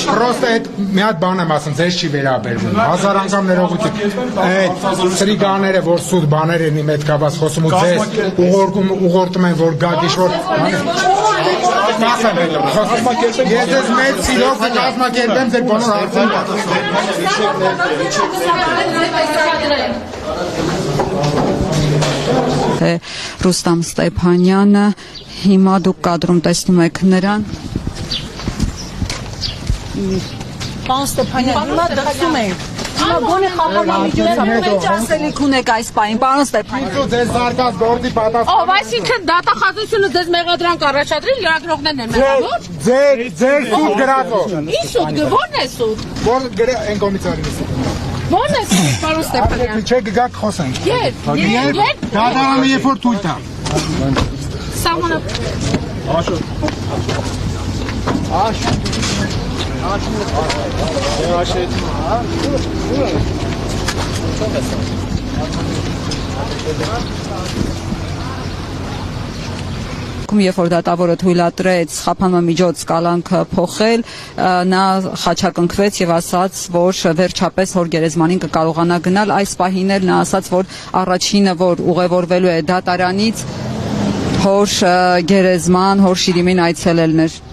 Պրոստը այդ մի հատ բան եմ ասում, ձեզ չի վերաբերվում, հազար անգամ ներողություն, այդ սրիգաները, որ սուտ բաներ են իմ հետ կապված խոսում ու ձեզ ուղղորդում են, որ գաք ինչ-որ ես ես մեծ սիրով կազմակերպեմ ձեր բոլոր հարցերը Ռուստամ Ստեփանյանը հիմա դուք կադրում տեսնում եք նրան Պարոն Ստեփանյան, հիմա դրսում ենք Գոնե խափանամիջոցը ինչ ասելիք ունեք այս պահին, պարոն Ստեփանյան։ Ձեզ զարգաց գործի պատասխան։ Ով, այսինքն դատախազությունը ձեզ մեղադրանք առաջադրել, լրագրողներն են մեղավոր։ Ձեր սուտ գրածով։ Ինչ սուտ, ո՞րն է սուտ։ Որ այն կոմիսարին է սուտ։ Ո՞րն է սուտ, պարոն Ստեփանյան։ Չէ գաք խոսենք։ Երբ Դատարանը երբ որ թույլ տա։ Սահմանը Երբ որ դատավորը թույլատրեց խափանամիջոց կալանքը փոխել, նա խաչակնքվեց եւ ասաց, որ վերջապես հոր գերեզմանին կկարողանա գնալ, այս պահին էլ նա ասաց, որ առաջինը, որ ուղևորվելու է դատարանից, հոր գերեզման, հոր շիրիմին այցելելն էր։